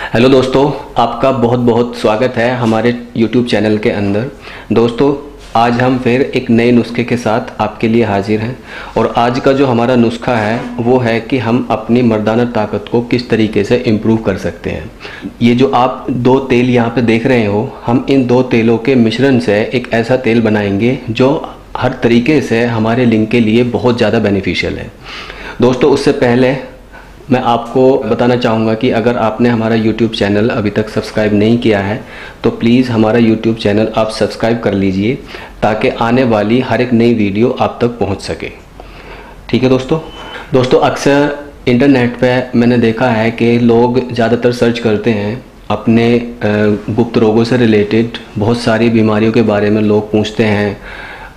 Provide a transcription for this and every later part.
Hello दोस्तों, आपका बहुत बहुत स्वागत है हमारे YouTube चैनल के अंदर। दोस्तों, आज हम फिर एक नए नुस्खे के साथ आपके लिए हाजिर हैं और आज का जो हमारा नुस्खा है वो है कि हम अपनी मर्दाना ताकत को किस तरीके से इम्प्रूव कर सकते हैं। ये जो आप दो तेल यहाँ पे देख रहे हो, हम इन दो तेलों के मिश्रण से एक ऐसा तेल बनाएंगे जो हर तरीके से हमारे लिंग के लिए बहुत ज़्यादा बेनिफिशियल है। दोस्तों, उससे पहले मैं आपको बताना चाहूँगा कि अगर आपने हमारा YouTube चैनल अभी तक सब्सक्राइब नहीं किया है तो प्लीज़ हमारा YouTube चैनल आप सब्सक्राइब कर लीजिए ताकि आने वाली हर एक नई वीडियो आप तक पहुँच सके। ठीक है दोस्तों, अक्सर इंटरनेट पे मैंने देखा है कि लोग ज़्यादातर सर्च करते हैं अपने गुप्त रोगों से रिलेटेड बहुत सारी बीमारियों के बारे में लोग पूछते हैं,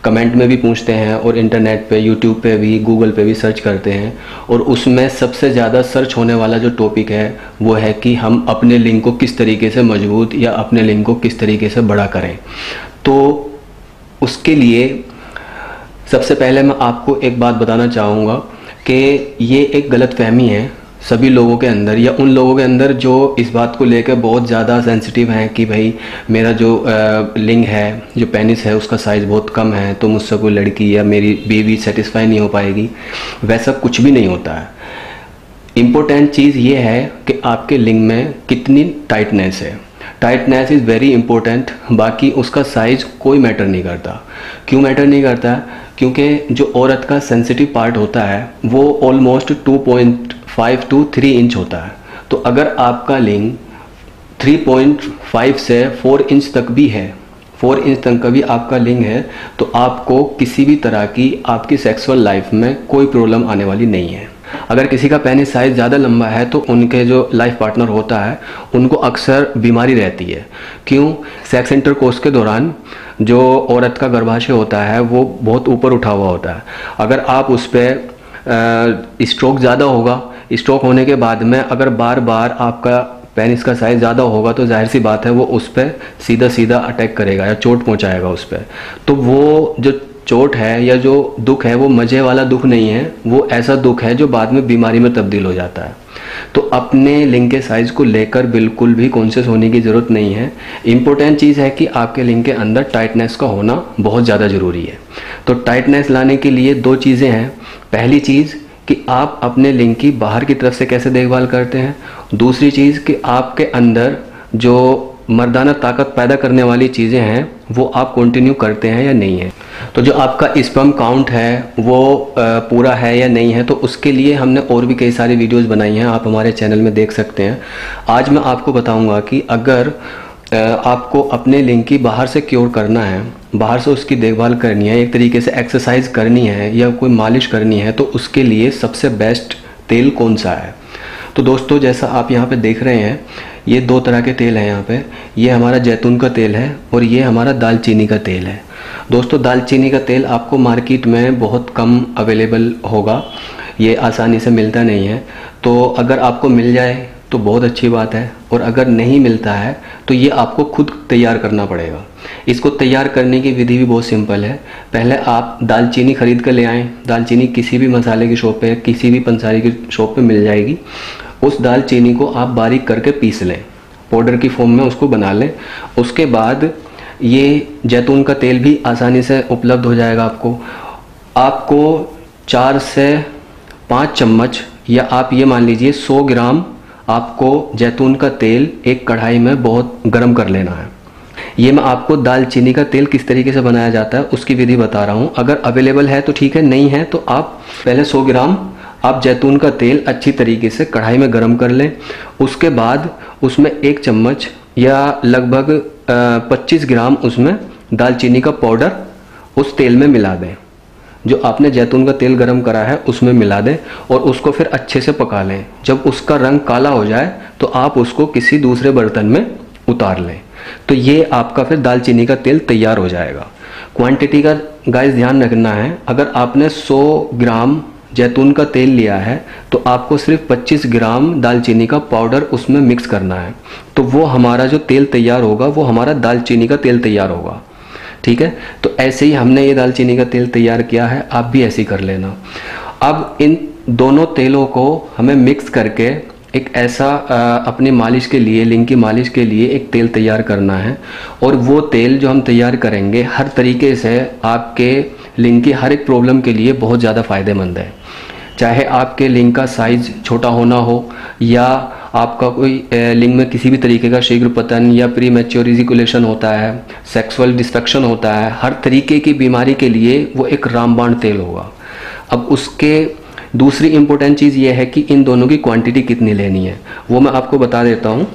कमेंट में भी पूछते हैं और इंटरनेट पे, यूट्यूब पे भी, गूगल पे भी सर्च करते हैं। और उसमें सबसे ज़्यादा सर्च होने वाला जो टॉपिक है वो है कि हम अपने लिंग को किस तरीके से मजबूत या अपने लिंग को किस तरीके से बड़ा करें। तो उसके लिए सबसे पहले मैं आपको एक बात बताना चाहूँगा कि ये एक गलतफहमी है सभी लोगों के अंदर, या उन लोगों के अंदर जो इस बात को लेकर बहुत ज़्यादा सेंसिटिव हैं कि भाई मेरा जो लिंग है, जो पेनिस है, उसका साइज़ बहुत कम है तो मुझसे कोई लड़की या मेरी बेबी सेटिस्फाई नहीं हो पाएगी। वैसा कुछ भी नहीं होता है। इम्पोर्टेंट चीज़ ये है कि आपके लिंग में कितनी टाइटनेस है। Tightness is very important. बाकी उसका साइज़ कोई मैटर नहीं करता। क्यों मैटर नहीं करता? क्योंकि जो औरत का सेंसिटिव पार्ट होता है वो ऑलमोस्ट 2.5 to 3 इंच होता है। तो अगर आपका लिंग 3.5 से 4 इंच तक भी है, 4 इंच तक का भी आपका लिंग है, तो आपको किसी भी तरह की आपकी सेक्सुअल लाइफ में कोई प्रॉब्लम आने वाली नहीं है। अगर किसी का पेनिस साइज ज़्यादा लंबा है तो उनके जो लाइफ पार्टनर होता है उनको अक्सर बीमारी रहती है। क्यों? सेक्स इंटरकोर्स के दौरान जो औरत का गर्भाशय होता है वो बहुत ऊपर उठा हुआ होता है। अगर आप उस पर स्ट्रोक ज़्यादा होगा, स्ट्रोक होने के बाद में अगर बार बार आपका पेनिस का साइज़ ज़्यादा होगा तो जाहिर सी बात है वो उस पर सीधा सीधा अटैक करेगा या चोट पहुंचाएगा उस पर। तो वो जो चोट है या जो दुख है वो मज़े वाला दुख नहीं है, वो ऐसा दुख है जो बाद में बीमारी में तब्दील हो जाता है। तो अपने लिंग के साइज़ को लेकर बिल्कुल भी कॉन्शियस होने की ज़रूरत नहीं है। इम्पोर्टेंट चीज़ है कि आपके लिंग के अंदर टाइटनेस का होना बहुत ज़्यादा ज़रूरी है। तो टाइटनेस लाने के लिए दो चीज़ें हैं। पहली चीज़ कि आप अपने लिंग की बाहर की तरफ से कैसे देखभाल करते हैं। दूसरी चीज़ कि आपके अंदर जो मर्दाना ताकत पैदा करने वाली चीज़ें हैं वो आप कंटिन्यू करते हैं या नहीं है। तो जो आपका स्पर्म काउंट है वो पूरा है या नहीं है, तो उसके लिए हमने और भी कई सारी वीडियोस बनाई हैं, आप हमारे चैनल में देख सकते हैं। आज मैं आपको बताऊंगा कि अगर आपको अपने लिंग की बाहर से क्योर करना है, बाहर से उसकी देखभाल करनी है, एक तरीके से एक्सरसाइज करनी है या कोई मालिश करनी है, तो उसके लिए सबसे बेस्ट तेल कौन सा है। तो दोस्तों, जैसा आप यहाँ पे देख रहे हैं, ये दो तरह के तेल हैं यहाँ पे। ये हमारा जैतून का तेल है और ये हमारा दालचीनी का तेल है। दोस्तों, दालचीनी का तेल आपको मार्केट में बहुत कम अवेलेबल होगा, ये आसानी से मिलता नहीं है। तो अगर आपको मिल जाए तो बहुत अच्छी बात है, और अगर नहीं मिलता है तो ये आपको खुद तैयार करना पड़ेगा। इसको तैयार करने की विधि भी बहुत सिंपल है। पहले आप दालचीनी खरीद कर ले आएँ। दालचीनी किसी भी मसाले की शॉप पे, किसी भी पंसारी की शॉप पे मिल जाएगी। उस दालचीनी को आप बारीक करके पीस लें, पाउडर की फॉर्म में उसको बना लें। उसके बाद ये जैतून का तेल भी आसानी से उपलब्ध हो जाएगा आपको 4 से 5 चम्मच, या आप ये मान लीजिए 100 ग्राम आपको जैतून का तेल एक कढ़ाई में बहुत गर्म कर लेना है। ये मैं आपको दालचीनी का तेल किस तरीके से बनाया जाता है उसकी विधि बता रहा हूँ। अगर अवेलेबल है तो ठीक है, नहीं है तो आप पहले 100 ग्राम आप जैतून का तेल अच्छी तरीके से कढ़ाई में गर्म कर लें। उसके बाद उसमें 1 चम्मच या लगभग 25 ग्राम उसमें दालचीनी का पाउडर उस तेल में मिला दें। जो आपने जैतून का तेल गरम करा है उसमें मिला दें और उसको फिर अच्छे से पका लें। जब उसका रंग काला हो जाए तो आप उसको किसी दूसरे बर्तन में उतार लें। तो ये आपका फिर दालचीनी का तेल तैयार हो जाएगा। क्वांटिटी का गाइस ध्यान रखना है। अगर आपने 100 ग्राम जैतून का तेल लिया है तो आपको सिर्फ 25 ग्राम दालचीनी का पाउडर उसमें मिक्स करना है। तो वो हमारा जो तेल तैयार होगा वो हमारा दालचीनी का तेल तैयार होगा। ठीक है, तो ऐसे ही हमने ये दालचीनी का तेल तैयार किया है, आप भी ऐसे ही कर लेना। अब इन दोनों तेलों को हमें मिक्स करके एक ऐसा अपनी मालिश के लिए, लिंग की मालिश के लिए एक तेल तैयार करना है। और वो तेल जो हम तैयार करेंगे हर तरीके से आपके लिंग की हर एक प्रॉब्लम के लिए बहुत ज़्यादा फ़ायदेमंद है। चाहे आपके लिंग का साइज छोटा होना हो, या आपका कोई लिंग में किसी भी तरीके का शीघ्र पतन या प्री मैच्योर इजैकुलेशन होता है, सेक्सुअल डिस्फंक्शन होता है, हर तरीके की बीमारी के लिए वो एक रामबाण तेल होगा। अब उसके दूसरी इम्पोर्टेंट चीज़ ये है कि इन दोनों की क्वांटिटी कितनी लेनी है, वो मैं आपको बता देता हूँ।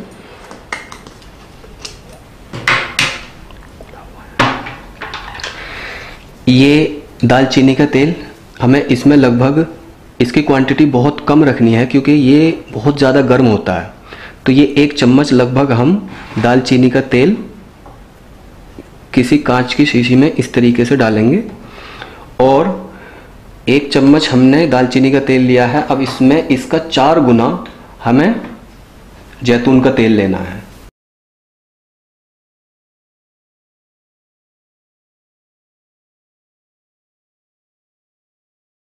ये दालचीनी का तेल, हमें इसमें लगभग इसकी क्वांटिटी बहुत कम रखनी है क्योंकि ये बहुत ज़्यादा गर्म होता है। तो ये 1 चम्मच लगभग हम दालचीनी का तेल किसी कांच की शीशी में इस तरीके से डालेंगे, और 1 चम्मच हमने दालचीनी का तेल लिया है। अब इसमें इसका 4 गुना हमें जैतून का तेल लेना है।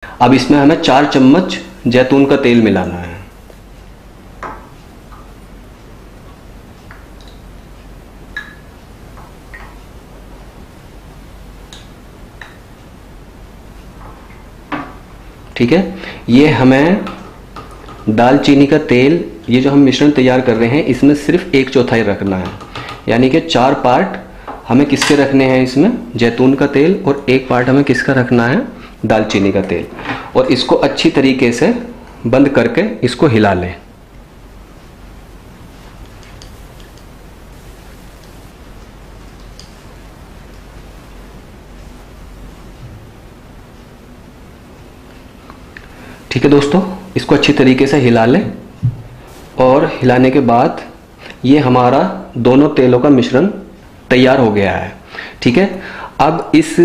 अब इसमें हमें 4 चम्मच जैतून का तेल मिलाना है। ठीक है, ये हमें दालचीनी का तेल, ये जो हम मिश्रण तैयार कर रहे हैं इसमें सिर्फ 1/4 रखना है, यानी कि 4 पार्ट हमें किसके रखने हैं इसमें, जैतून का तेल, और 1 पार्ट हमें किसका रखना है, दालचीनी का तेल। और इसको अच्छी तरीके से बंद करके इसको हिला लें। ठीक है दोस्तों, इसको अच्छी तरीके से हिला लें। और हिलाने के बाद ये हमारा दोनों तेलों का मिश्रण तैयार हो गया है। ठीक है, अब इस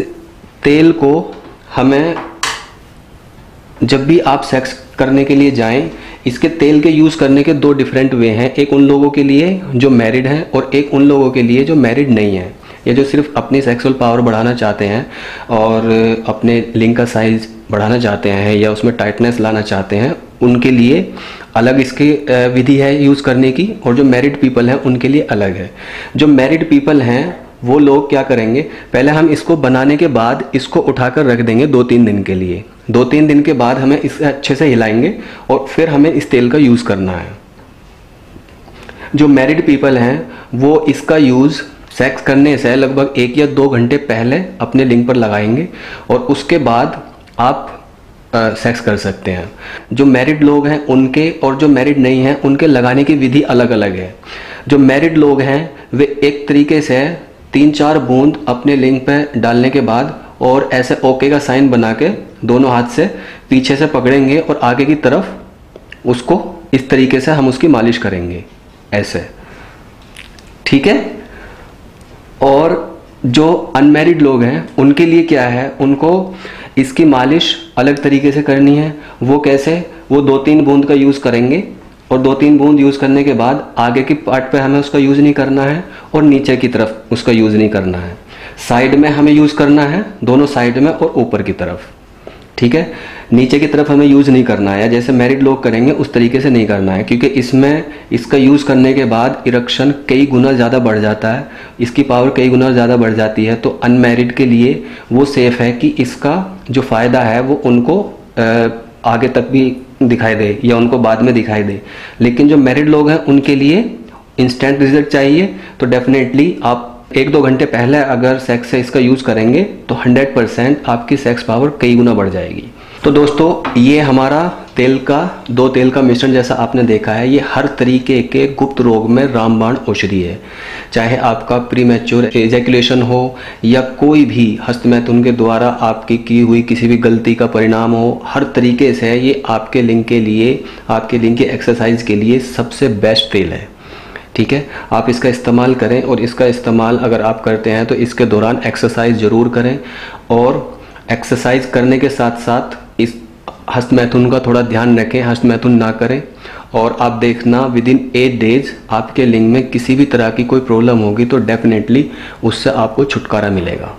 तेल को हमें जब भी आप सेक्स करने के लिए जाएं, इसके तेल के यूज़ करने के 2 डिफरेंट वे हैं। एक उन लोगों के लिए जो मैरिड हैं और एक उन लोगों के लिए जो मैरिड नहीं हैं, या जो सिर्फ अपनी सेक्सुअल पावर बढ़ाना चाहते हैं और अपने लिंग का साइज बढ़ाना चाहते हैं या उसमें टाइटनेस लाना चाहते हैं, उनके लिए अलग इसकी विधि है यूज़ करने की, और जो मैरिड पीपल हैं उनके लिए अलग है। जो मैरिड पीपल हैं वो लोग क्या करेंगे, पहले हम इसको बनाने के बाद इसको उठाकर रख देंगे 2-3 दिन के लिए। 2-3 दिन के बाद हमें इसे अच्छे से हिलाएंगे और फिर हमें इस तेल का यूज़ करना है। जो मैरिड पीपल हैं वो इसका यूज़ सेक्स करने से लगभग 1 या 2 घंटे पहले अपने लिंग पर लगाएंगे और उसके बाद आप सेक्स कर सकते हैं। जो मैरिड लोग हैं उनके और जो मैरिड नहीं हैं उनके लगाने की विधि अलग अलग है। जो मैरिड लोग हैं वे एक तरीके से 3-4 बूंद अपने लिंग पे डालने के बाद और ऐसे ओके का साइन बना के दोनों हाथ से पीछे से पकड़ेंगे और आगे की तरफ उसको इस तरीके से हम उसकी मालिश करेंगे ऐसे। ठीक है, और जो अनमैरिड लोग हैं उनके लिए क्या है, उनको इसकी मालिश अलग तरीके से करनी है। वो कैसे, वो 2-3 बूंद का यूज़ करेंगे और 2-3 बूंद यूज़ करने के बाद आगे की पार्ट पे हमें उसका यूज़ नहीं करना है और नीचे की तरफ उसका यूज़ नहीं करना है। साइड में हमें यूज़ करना है, दोनों साइड में और ऊपर की तरफ। ठीक है, नीचे की तरफ हमें यूज़ नहीं करना है, जैसे मैरिड लोग करेंगे उस तरीके से नहीं करना है, क्योंकि इसमें इसका यूज़ करने के बाद इरेक्शन कई गुना ज़्यादा बढ़ जाता है, इसकी पावर कई गुना ज़्यादा बढ़ जाती है। तो अनमैरिड के लिए वो सेफ़ है कि इसका जो फ़ायदा है वो उनको आगे तक भी दिखाई दे या उनको बाद में दिखाई दे। लेकिन जो मैरिड लोग हैं उनके लिए इंस्टेंट रिजल्ट चाहिए, तो डेफिनेटली आप 1-2 घंटे पहले अगर सेक्स से इसका यूज़ करेंगे तो 100% आपकी सेक्स पावर कई गुना बढ़ जाएगी। तो दोस्तों ये हमारा दो तेल का मिश्रण जैसा आपने देखा है, ये हर तरीके के गुप्त रोग में रामबाण औषधि है। चाहे आपका प्रीमैच्योर एजैकुलेशन हो या कोई भी हस्तमैथुन के द्वारा आपकी की हुई किसी भी गलती का परिणाम हो, हर तरीके से ये आपके लिंग के लिए, आपके लिंग की एक्सरसाइज के लिए सबसे बेस्ट तेल है। ठीक है, आप इसका इस्तेमाल करें और इसका इस्तेमाल अगर आप करते हैं तो इसके दौरान एक्सरसाइज ज़रूर करें, और एक्सरसाइज करने के साथ साथ इस हस्तमैथुन का थोड़ा ध्यान रखें, हस्तमैथुन ना करें। और आप देखना विदिन 8 डेज आपके लिंग में किसी भी तरह की कोई प्रॉब्लम होगी तो डेफिनेटली उससे आपको छुटकारा मिलेगा।